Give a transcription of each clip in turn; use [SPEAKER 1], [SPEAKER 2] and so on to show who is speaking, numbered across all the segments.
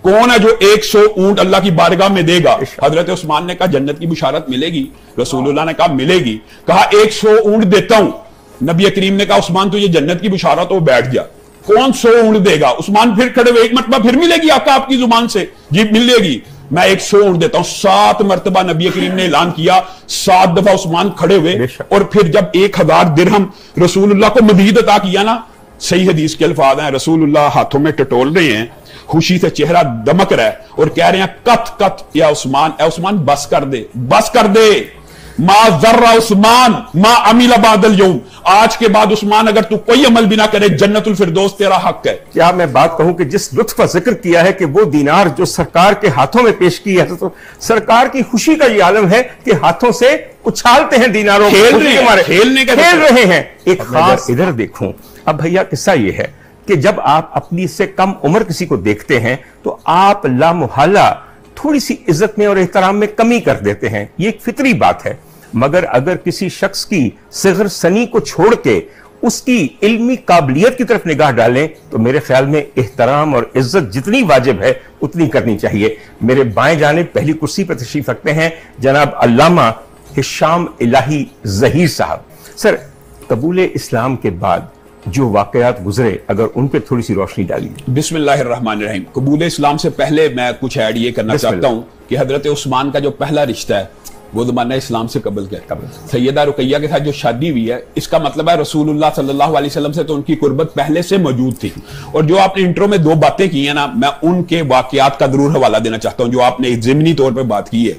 [SPEAKER 1] کون ہے جو 100 اونٹ اللہ کی بارگاہ میں دے گا؟ حضرت عثمان نے کہا جنت کی بشارت ملے گی. رسول اللہ نے کہا ملے گی. کہا 100 اونٹ دیتا ہوں. نبی کریم نے کہا عثمان تو یہ جنت کی بشارت ہو، بیٹھ جا. کون 100 اونٹ دے گا؟ عثمان پھر کھڑے ہوئے، ایک مرتبہ پھر ملے گی آقا آپ کی زبان سے؟ جی ملے گی. میں 100 اونٹ دیتا ہوں. 7 مرتبہ نبی کریم نے اعلان کیا، 7 دفعہ عثمان کھڑے ہوئے. اور پھر جب 1000 درہم رسول اللہ کو مزید عطا کیا نا، صحیح حدیث کے الفاظ ہیں، رسول اللہ ہاتھوں میں ٹٹول رہے ہیں، خوشی سے چہرہ دمک رہا ہے اور کہہ رہے ہیں کت کت یا عثمان، اے عثمان بس کر دے، بس کر دے. ما ذر عثمان ما عمل بعد اليوم، آج کے بعد عثمان اگر تو کوئی عمل بھی نہ کرے جنت الفردوس تیرا حق ہے.
[SPEAKER 2] کیا میں بات کہوں کہ جس لطف کا ذکر کیا ہے کہ وہ دینار جو سرکار کے ہاتھوں میں پیش کی ہے، تو سرکار کی خوشی کا یہ عالم ہے کہ ہاتھوں سے اچھالتے ہیں دیناروں کو، کھیل رہے ہیں. ایک خاص ادھر دیکھوں. اب بھیا قصہ یہ ہے کہ جب آپ اپنی سے کم عمر کسی کو دیکھتے ہیں تو آپ لامحالہ تھوڑی سی عزت میں اور احترام میں کمی کر دیتے ہیں. یہ ایک فطری بات ہے. مگر اگر کسی شخص کی صغر سنی کو چھوڑ کے اس کی علمی قابلیت کی طرف نگاہ ڈالیں تو میرے خیال میں احترام اور عزت جتنی واجب ہے اتنی کرنی چاہیے. میرے بائیں جانب پہلی کرسی پر تشریف رکھتے ہیں جناب علامہ ہشام الہی ظہیر صاحب. سر، قبول اسلام کے بعد جو واقعات گزرے اگر ان پہ تھوڑی سی روشنی ڈالی.
[SPEAKER 1] بسم اللہ الرحمن الرحیم. قبول اسلام سے پہلے میں کچھ ایڈ یہ کرنا چاہتا ہوں کہ حضرت عثمان کا جو پہلا رشتہ ہے وہ زمانہ اسلام سے قبل کے سیدہ رقیہ کے ساتھ جو شادی ہوئی ہے، اس کا مطلب ہے رسول اللہ صلی اللہ علیہ وسلم سے تو ان کی قربت پہلے سے موجود تھی. اور جو آپ نے انٹرو میں 2 باتیں کی ہیں نا، میں ان کے واقعات کا ضرور حوالہ دینا چاہتا ہوں جو آپ نے ضمنی طور پہ بات کی ہے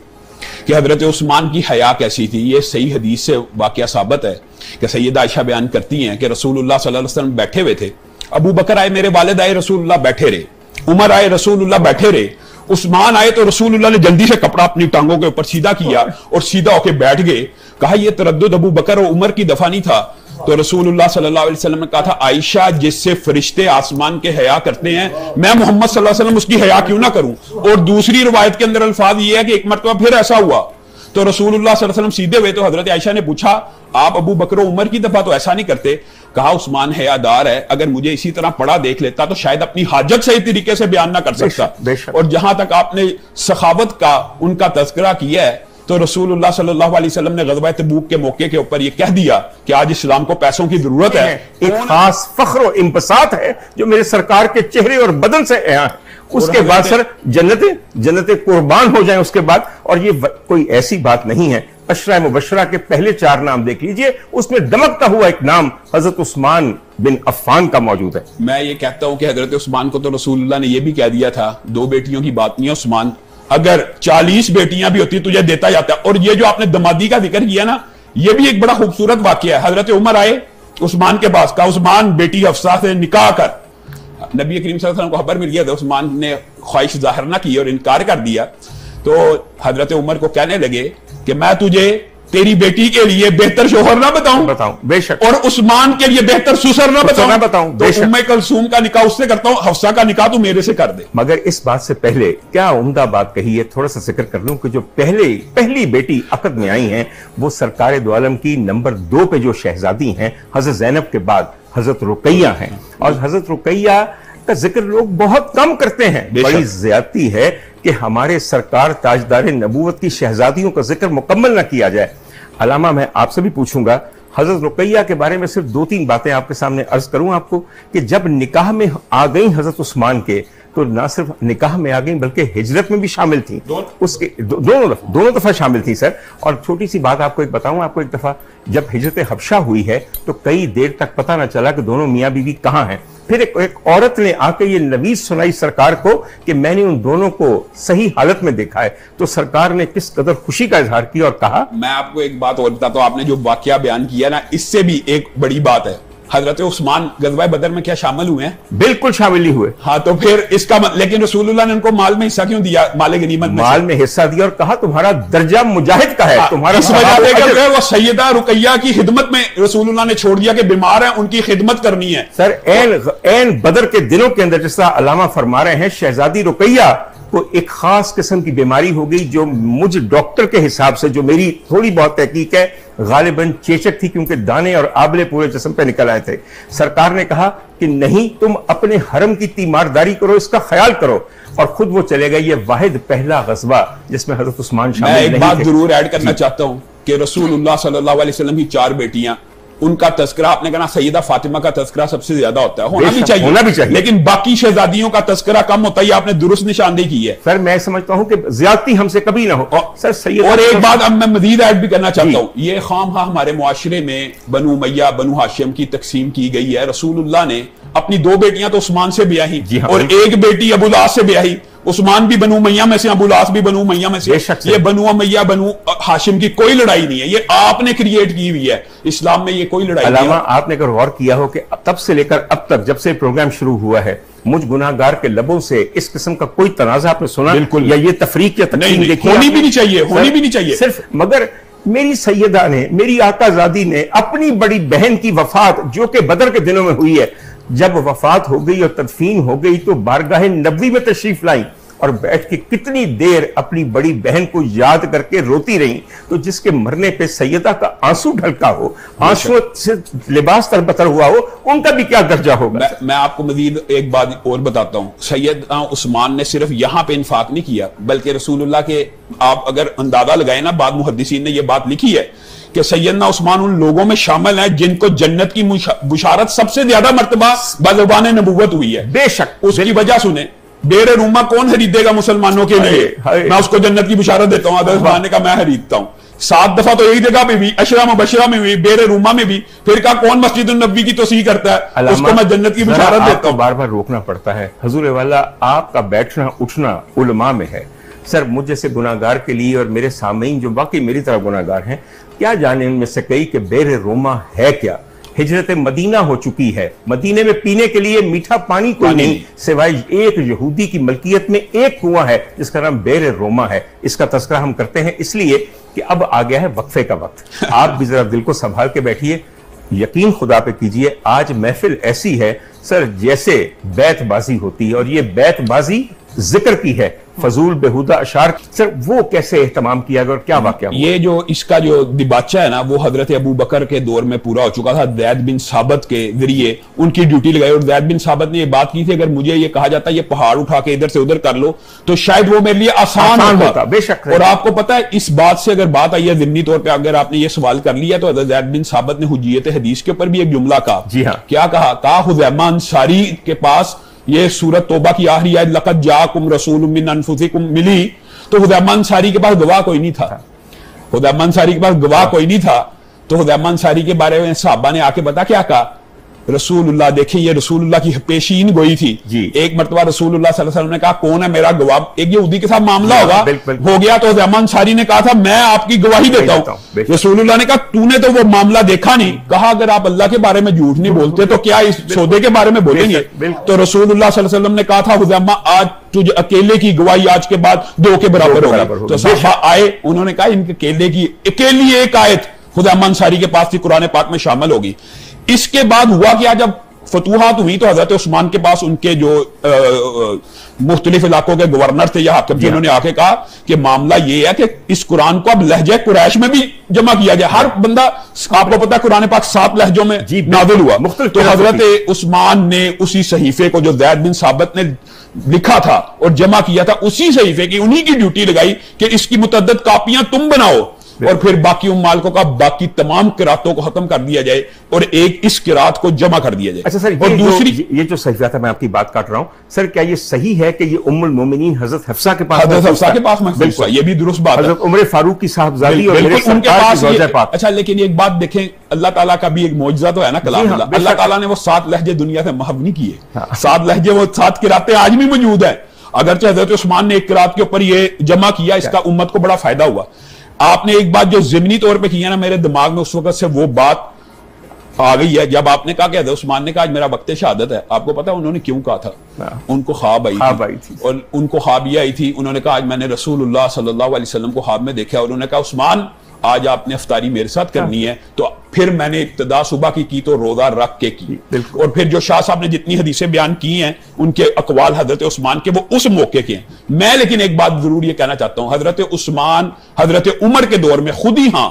[SPEAKER 1] کہ حضرت عثمان کی حیا کیسی تھی. یہ صحیح حدیث سے واقعہ ثابت ہے کہ سیدہ عائشہ بیان کرتی ہیں کہ رسول اللہ صلی اللہ علیہ وسلم بیٹھے ہوئے تھے. ابو بکر آئے، میرے والد آئے، رسول اللہ بیٹھے رہے. عمر آئے، رسول اللہ بیٹھے رہے. عثمان آئے تو رسول اللہ نے جلدی سے کپڑا اپنی ٹانگوں کے اوپر سیدھا کیا اور سیدھا ہو کے بیٹھ گئے. کہا یہ تردد ابو بکر اور عمر کی دفعہ نہیں تھا. تو رسول اللہ صلی اللہ علیہ وسلم نے کہا تھا عائشہ جس سے فرشتے آسمان کے حیا کرتے ہیں میں محمد صلی اللہ علیہ وسلم اس کی حیا کیوں نہ کروں. اور دوسری روایت کے اندر الفاظ یہ ہے کہ ایک مرتبہ پھر ایسا ہوا تو رسول اللہ صلی اللہ علیہ وسلم سیدھے ہوئے تو حضرت عائشہ نے پوچھا آپ ابو بکر و عمر کی دفعہ تو ایسا نہیں کرتے. کہا عثمان حیا دار ہے، اگر مجھے اسی طرح پڑھا دیکھ لیتا تو شاید اپنی حاجت صحیح طریقے سے بیان نہ کر سکتا. اور جہاں تک آپ نے سخاوت کا ان کا تذکرہ کیا ہے تو رسول اللہ صلی اللہ علیہ وسلم نے غزوہ تبوک کے موقع کے اوپر یہ کہہ دیا کہ آج اسلام کو پیسوں کی ضرورت ہے.
[SPEAKER 2] ایک خاص فخر و انبساط ہے جو میرے سرکار کے چہرے اور بدن سے اس کے بعد سر جنتیں قربان ہو جائیں اس کے بعد. اور یہ کوئی ایسی بات نہیں ہے. عشرہ مبشرہ کے پہلے 4 نام دیکھ لیجئے، اس میں دمکتا ہوا ایک نام حضرت عثمان بن عفان کا موجود ہے.
[SPEAKER 1] میں یہ کہتا ہوں کہ حضرت عثمان کو تو رسول اللہ نے یہ بھی کہہ دیا تھا 2 بیٹیوں کی بات نہیں ہے عثمان، اگر 40 بیٹیاں بھی ہوتی تجھے دیتا جاتا. اور یہ جو آپ نے دمادی کا ذکر کیا نا، یہ بھی ایک بڑا خوبصورت واقعہ ہے. حضرت عمر آئے عثمان کے پاس، کہا عثمان بیٹی حفصہ سے نکاح کر. نبی کریم صلی اللہ علیہ وسلم کو خبر مل گیا تھا، عثمان نے خواہش ظاہر نہ کی اور انکار کر دیا. تو حضرت عمر کو کہنے لگے کہ میں تجھے تیری بیٹی کے لیے بہتر شوہر نہ بتاؤں
[SPEAKER 2] بے شک،
[SPEAKER 1] اور عثمان کے لیے بہتر سسر نہ بتاؤں. تو ام کلثوم کا نکاح اس سے کرتا ہوں، حفصہ کا نکاح تو میرے سے کر دے.
[SPEAKER 2] مگر اس بات سے پہلے کیا عمدہ بات کہی ہے، تھوڑا سا ذکر کر لوں کہ جو پہلی بیٹی عقد میں آئی ہیں وہ سرکار دو عالم کی نمبر 2 پہ جو شہزادی ہیں حضرت زینب کے بعد حضرت رقیہ ہیں. اور حضرت رقیہ کا ذکر لوگ بہت کم کرتے ہیں. بڑی زیادتی ہے کہ ہمارے سرکار تاجدار نبوت کی شہزادیوں کا ذکر مکمل نہ کیا جائے. علامہ میں آپ سے بھی پوچھوں گا، حضرت رقیہ کے بارے میں صرف 2-3 باتیں آپ کے سامنے عرض کروں آپ کو کہ جب نکاح میں آ گئیں حضرت عثمان کے تو نہ صرف نکاح میں آ گئیں بلکہ ہجرت میں بھی شامل تھیں. اس کے دونوں دفعہ شامل تھیں سر. اور چھوٹی سی بات آپ کو ایک بتاؤں، آپ کو ایک دفعہ جب ہجرت حبشہ ہوئی ہے تو کئی دیر تک پتہ نہ چلا کہ دونوں میاں بیوی کہاں ہیں. پھر ایک عورت نے آ کے یہ نویز سنائی سرکار کو کہ میں نے ان دونوں کو صحیح حالت میں دیکھا ہے. تو سرکار نے کس قدر خوشی کا اظہار کیا اور کہا.
[SPEAKER 1] میں آپ کو ایک بات اور بتاتا ہوں، آپ نے جو واقعہ بیان کیا نا اس سے بھی ایک بڑی بات ہے. حضرت عثمان غزوہ بدر میں کیا شامل ہوئے ہیں؟
[SPEAKER 2] بالکل شامل ہی ہوئے.
[SPEAKER 1] ہاں تو پھر اس کا لیکن رسول اللہ نے ان کو مال میں حصہ کیوں دیا؟ مال غنیمت میں
[SPEAKER 2] مال میں حصہ دیا اور کہا تمہارا درجہ مجاہد کا ہے. تمہارا
[SPEAKER 1] اس وجہ سے کہ وہ سیدہ رقیہ کی خدمت میں رسول اللہ نے چھوڑ دیا کہ بیمار ہیں ان کی خدمت کرنی ہے.
[SPEAKER 2] سر این بدر کے دنوں کے اندر جس طرح علامہ فرما رہے ہیں شہزادی رقیہ کو ایک خاص قسم کی بیماری ہو گئی جو مجھ ڈاکٹر کے حساب سے جو میری تھوڑی بہت تحقیق ہے غالباً چیچک تھی کیونکہ دانے اور آبلے پورے جسم پہ نکل آئے تھے. سرکار نے کہا کہ نہیں، تم اپنے حرم کی تیمارداری کرو، اس کا خیال کرو، اور خود وہ چلے گئے. یہ واحد پہلا غزوہ جس میں حضرت عثمان شامل نہیں تھے.
[SPEAKER 1] میں ایک بات ضرور ایڈ کرنا چاہتا ہوں کہ رسول اللہ صلی اللہ علیہ وسلم کی 4 بیٹیاں، ان کا تذکرہ آپ نے کہا سیدہ فاطمہ کا تذکرہ سب سے زیادہ ہوتا ہے، ہونا بھی چاہیے، لیکن باقی شہزادیوں کا تذکرہ کم ہوتا ہے. یہ آپ نے درست نشاندہی کی ہے.
[SPEAKER 2] سر میں سمجھتا ہوں کہ زیادتی ہم سے کبھی نہ ہو. سر سیدہ،
[SPEAKER 1] اور ایک بات اب میں مزید ایڈ بھی کرنا چاہتا ہوں، یہ خام خواہ ہمارے معاشرے میں بنو امیہ بنو ہاشم کی تقسیم کی گئی ہے. رسول اللہ نے اپنی 2 بیٹیاں تو عثمان سے بیاہی اور ایک بیٹی ابو العاص سے بیاہی. عثمان بھی بنو امیہ میں سے، ابو العاص بھی بنو امیہ میں سے. یہ بنو امیہ بنو ہاشم کی کوئی لڑائی نہیں ہے، یہ آپ نے کریٹ کی ہوئی ہے. اسلام میں یہ کوئی لڑائی نہیں ہے.
[SPEAKER 2] علامہ آپ نے اگر غور کیا ہو کہ تب سے لے کر اب تک جب سے پروگرام شروع ہوا ہے، مجھ گناہگار کے لبوں سے اس قسم کا کوئی تنازع آپ نے سنا؟
[SPEAKER 1] بالکل.
[SPEAKER 2] یا یہ تفریق یا تقسیم دیکھی؟
[SPEAKER 1] ہونی بھی نہیں چاہیے، ہونی بھی نہیں چاہیے.
[SPEAKER 2] صرف مگر میری سیدہ نے، میری آقا زادی نے اپنی بڑی بہن کی وفات جو کہ بدر کے دنوں میں ہوئی ہے، جب وفات ہو گئی اور تدفین ہو گئی تو بارگاہ نبوی میں تشریف لائیں اور بیٹھ کے کتنی دیر اپنی بڑی بہن کو یاد کر کے روتی رہیں. تو جس کے مرنے پہ سیدہ کا آنسو ڈھلکا ہو، آنسو سے لباس تربتر ہوا ہو، ان کا بھی کیا درجہ ہوگا؟
[SPEAKER 1] میں آپ کو مزید ایک بات اور بتاتا ہوں. سیدنا عثمان نے صرف یہاں پہ انفاق نہیں کیا، بلکہ رسول اللہ کے آپ اگر اندازہ لگائیں نا، بعض محدثین نے یہ بات لکھی ہے کہ سیدنا عثمان ان لوگوں میں شامل ہیں جن کو جنت کی بشارت سب سے زیادہ مرتبہ بزبان نبوت ہوئی ہے.
[SPEAKER 2] بے شک.
[SPEAKER 1] اس کی وجہ سنیں، بیر روما کون خریدے گا مسلمانوں کے لیے؟ میں اس کو جنت کی بشارت دیتا ہوں. حضرت عثمان نے کہا میں خریدتا ہوں. 7 دفعہ تو ایک جگہ پہ بھی، عشرہ مبشرہ میں بھی، بیر روما میں بھی. پھر کہا کون مسجد النبوی کی توسیع کرتا ہے؟ اس کو میں جنت کی بشارت دیتا ہوں.
[SPEAKER 2] بار بار روکنا پڑتا ہے. حضور والا آپ کا بیٹھنا اٹھنا علماء میں ہے. سر مجھ جیسے گناہگار کے لیے اور میرے سامعین جو واقعی میری طرح گناہگار ہیں، کیا جانے ان میں سے کئی کہ بیر روما ہے کیا؟ ہجرت مدینہ ہو چکی ہے، مدینے میں پینے کے لیے میٹھا پانی کوئی نہیں سوائے ایک یہودی کی ملکیت میں ایک کنواں ہے جس کا نام بیر روما ہے. اس کا تذکرہ ہم کرتے ہیں اس لیے کہ اب آ گیا ہے وقفے کا وقت. آپ بھی ذرا دل کو سنبھال کے بیٹھیے، یقین خدا پہ کیجئے. آج محفل ایسی ہے سر جیسے بیت بازی ہوتی ہے، اور یہ بیت بازی ذکر کی ہے، فضول بہودہ اشعار. سر وہ کیسے اہتمام کیا گیا اور کیا واقعہ ہوا؟
[SPEAKER 1] یہ جو اس کا جو دباچہ ہے نا، وہ حضرت ابو بکر کے دور میں پورا ہو چکا تھا. زید بن ثابت کے ذریعے ان کی ڈیوٹی لگائی، اور زید بن ثابت نے یہ بات کی تھی اگر مجھے یہ کہا جاتا یہ پہاڑ اٹھا کے ادھر سے ادھر کر لو تو شاید وہ میرے لیے آسان ہوتا.
[SPEAKER 2] بے شک.
[SPEAKER 1] اور آپ کو پتا ہے اس بات سے اگر بات آئی ہے ضمنی طور پہ، اگر آپ نے یہ سوال کر لیا تو حضرت زید بن ثابت نے حجیت حدیث کے اوپر بھی ایک جملہ کہا.
[SPEAKER 2] جی ہاں.
[SPEAKER 1] کیا کہا حذیمہ انصاری کے پاس یہ سورت توبہ کی آخری آیت لقد جاءکم رسول من انفسکم ملی، تو حذیمہ انصاری کے پاس گواہ کوئی نہیں تھا. حذیمہ انصاری کے پاس گواہ کوئی نہیں تھا. تو حذیمہ انصاری کے بارے میں صحابہ نے آ کے بتا کیا کہا، رسول اللہ دیکھیں یہ رسول اللہ کی پیشین گوئی تھی. ایک مرتبہ رسول اللہ صلی اللہ علیہ وسلم نے کہا کون ہے میرا گواہ؟ ایک یہودی کے ساتھ معاملہ ہوگا ہو گیا تو حذیمہ انصاری نے کہا تھا میں آپ کی گواہی دیتا ہوں. رسول اللہ نے کہا تو نے تو وہ معاملہ دیکھا نہیں. کہا اگر آپ اللہ کے بارے میں جھوٹ نہیں بولتے تو کیا اس سودے کے بارے میں بولیں گے؟ تو رسول اللہ صلی اللہ علیہ وسلم نے کہا تھا حذیمہ آج تجھے اکیلے کی گواہی آج کے بعد 2 کے برابر ہوگی. تو صحابہ آئے، انہوں نے کہا ان کے اکیلے کی اکیلی ایک آیت حذیمہ انصاری کے پاس تھی قرآن پاک میں شامل ہوگی. اس کے بعد ہوا کیا، جب فتوحات ہوئی تو حضرت عثمان کے پاس ان کے جو مختلف علاقوں کے گورنر تھے یا حاکم تھے، انہوں نے آ کے کہا کہ معاملہ یہ ہے کہ اس قرآن کو اب لہجہ قریش میں بھی جمع کیا جائے. ہر بندہ، آپ کو پتا ہے قرآن پاک 7 لہجوں میں نازل ہوا. تو حضرت عثمان نے اسی صحیفے کو جو زید بن ثابت نے لکھا تھا اور جمع کیا تھا، اسی صحیفے کی انہی کی ڈیوٹی لگائی کہ اس کی متعدد کاپیاں تم بناؤ، اور پھر باقی مالکوں کا باقی تمام قراتوں کو ختم کر دیا جائے اور ایک اس قرات کو جمع کر دیا جائے.
[SPEAKER 2] اچھا سر، اور دوسری یہ جو صحیفہ تھا، میں آپ کی بات کاٹ رہا ہوں سر، کیا یہ صحیح ہے کہ یہ ام المومنین حضرت حفصہ کے پاس
[SPEAKER 1] محفوظ ہے؟ یہ بھی درست بات ہے.
[SPEAKER 2] حضرت عمر فاروق کی صاحبزادی اور میرے سرکار کی زوجہ پاک.
[SPEAKER 1] اچھا لیکن ایک بات دیکھیں، اللہ تعالیٰ کا بھی ایک معجزہ تو ہے نا کلام اللہ. اللہ تعالیٰ نے وہ 7 لہجے دنیا سے محو نہیں کیے. 7 لہجے، وہ 7 قراتیں آج بھی موجود ہیں. اگرچہ حضرت عثمان نے ایک قرات کے اوپر یہ جمع کیا، اس کا امت کو بڑا فائدہ ہوا. آپ نے ایک بات جو ضمنی طور پہ کی ہے نا، میرے دماغ میں اس وقت سے وہ بات آ گئی ہے جب آپ نے کہا کہ حضرت عثمان نے کہا آج میرا وقت شہادت ہے. آپ کو پتا انہوں نے کیوں کہا تھا؟ ان کو خواب آئی تھی اور ان کو خواب یہ آئی تھی، انہوں نے کہا آج میں نے رسول اللہ صلی اللہ علیہ وسلم کو خواب میں دیکھا، اور انہوں نے کہا عثمان آج آپ نے افطاری میرے ساتھ کرنی ہے. تو پھر میں نے ابتدا صبح کی تو روزہ رکھ کے کی. اور پھر جو شاہ صاحب نے جتنی حدیثیں بیان کی ہیں ان کے اقوال حضرت عثمان کے وہ اس موقع کے ہیں. میں لیکن ایک بات ضرور یہ کہنا چاہتا ہوں، حضرت عثمان حضرت عمر کے دور میں خود ہی ہاں